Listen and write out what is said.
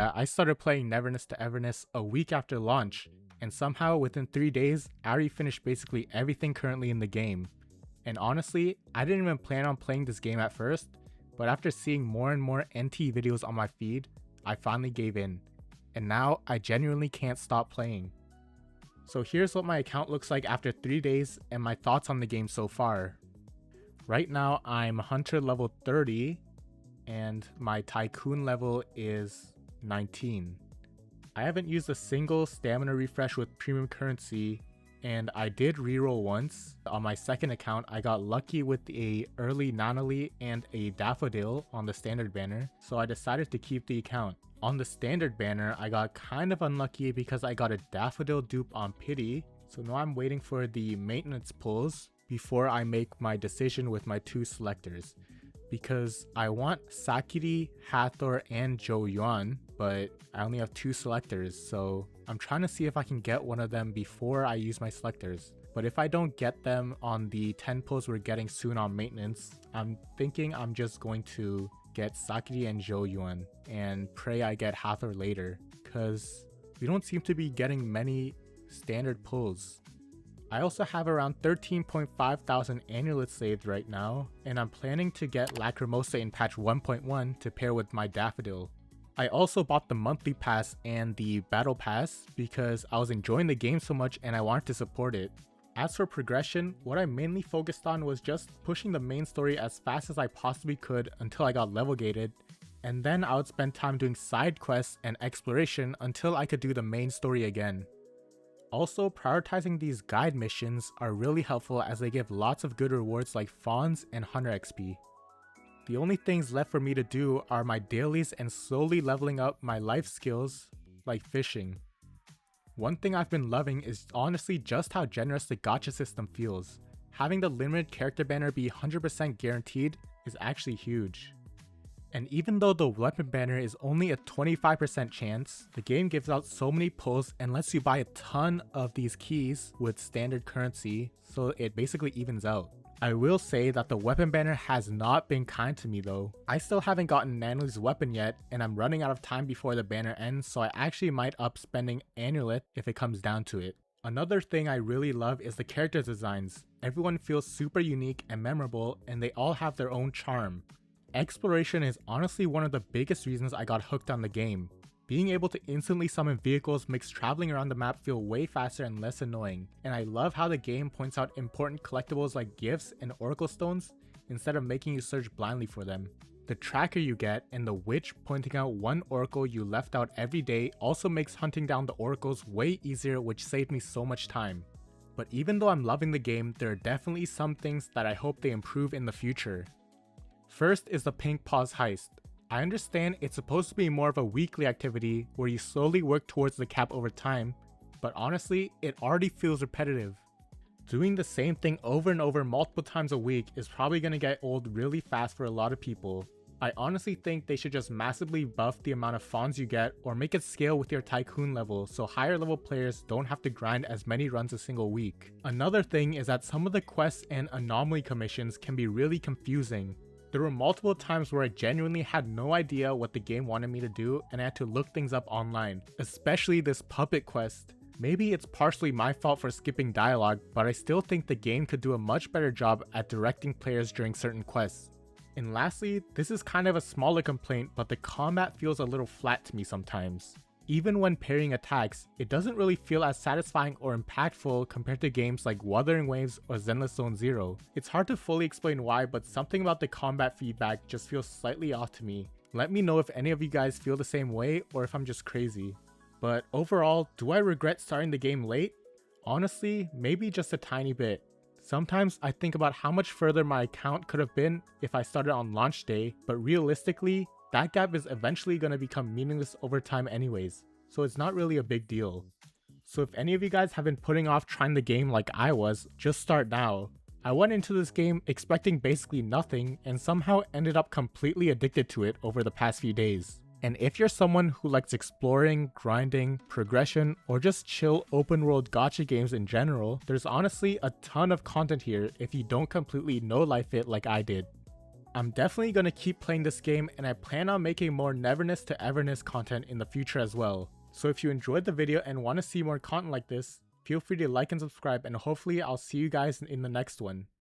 that I started playing Neverness to Everness a week after launch, and somehow within 3 days, I already finished basically everything currently in the game. And honestly, I didn't even plan on playing this game at first, but after seeing more and more NTE videos on my feed, I finally gave in. And now I genuinely can't stop playing. So here's what my account looks like after 3 days and my thoughts on the game so far. Right now I'm Hunter level 30 and my Tycoon level is 19. I haven't used a single stamina refresh with premium currency, and I did reroll once. On my second account, I got lucky with a early Nanali and a Daffodil on the standard banner, so I decided to keep the account. On the standard banner, I got kind of unlucky because I got a Daffodil dupe on Pity, so now I'm waiting for the maintenance pulls before I make my decision with my 2 selectors. Because I want Sakiri, Hathor, and Zhou Yuan, but I only have 2 selectors, so I'm trying to see if I can get one of them before I use my selectors. But if I don't get them on the 10 pulls we're getting soon on maintenance, I'm thinking I'm just going to get Sakiri and Zhou Yuan and pray I get Hathor later, because we don't seem to be getting many standard pulls. I also have around 13.5 thousand amulets saved right now, and I'm planning to get Lacrimosa in patch 1.1 to pair with my Daffodil. I also bought the monthly pass and the battle pass because I was enjoying the game so much and I wanted to support it. As for progression, what I mainly focused on was just pushing the main story as fast as I possibly could until I got level gated, and then I would spend time doing side quests and exploration until I could do the main story again. Also, prioritizing these guide missions are really helpful as they give lots of good rewards like Fawns and Hunter XP. The only things left for me to do are my dailies and slowly leveling up my life skills like fishing. One thing I've been loving is honestly just how generous the gacha system feels. Having the limited character banner be 100% guaranteed is actually huge. And even though the weapon banner is only a 25% chance, the game gives out so many pulls and lets you buy a ton of these keys with standard currency, so it basically evens out. I will say that the weapon banner has not been kind to me though. I still haven't gotten Nanali's weapon yet, and I'm running out of time before the banner ends, so I actually might up spending Amulet if it comes down to it. Another thing I really love is the character designs. Everyone feels super unique and memorable, and they all have their own charm. Exploration is honestly one of the biggest reasons I got hooked on the game. Being able to instantly summon vehicles makes traveling around the map feel way faster and less annoying, and I love how the game points out important collectibles like gifts and oracle stones instead of making you search blindly for them. The tracker you get and the witch pointing out one oracle you left out every day also makes hunting down the oracles way easier, which saved me so much time. But even though I'm loving the game, there are definitely some things that I hope they improve in the future. First is the Pink Paws heist. I understand it's supposed to be more of a weekly activity where you slowly work towards the cap over time, but honestly, it already feels repetitive. Doing the same thing over and over multiple times a week is probably going to get old really fast for a lot of people. I honestly think they should just massively buff the amount of fawns you get or make it scale with your Tycoon level so higher level players don't have to grind as many runs a single week. Another thing is that some of the quests and anomaly commissions can be really confusing. There were multiple times where I genuinely had no idea what the game wanted me to do and I had to look things up online, especially this puppet quest. Maybe it's partially my fault for skipping dialogue, but I still think the game could do a much better job at directing players during certain quests. And lastly, this is kind of a smaller complaint, but the combat feels a little flat to me sometimes. Even when parrying attacks, it doesn't really feel as satisfying or impactful compared to games like Wuthering Waves or Zenless Zone Zero. It's hard to fully explain why, but something about the combat feedback just feels slightly off to me. Let me know if any of you guys feel the same way or if I'm just crazy. But overall, do I regret starting the game late? Honestly, maybe just a tiny bit. Sometimes I think about how much further my account could have been if I started on launch day, but realistically, that gap is eventually going to become meaningless over time anyways, so it's not really a big deal. So if any of you guys have been putting off trying the game like I was, just start now. I went into this game expecting basically nothing and somehow ended up completely addicted to it over the past few days. And if you're someone who likes exploring, grinding, progression, or just chill open world gacha games in general, there's honestly a ton of content here if you don't completely no life it like I did. I'm definitely going to keep playing this game, and I plan on making more Neverness to Everness content in the future as well. So if you enjoyed the video and want to see more content like this, feel free to like and subscribe, and hopefully I'll see you guys in the next one.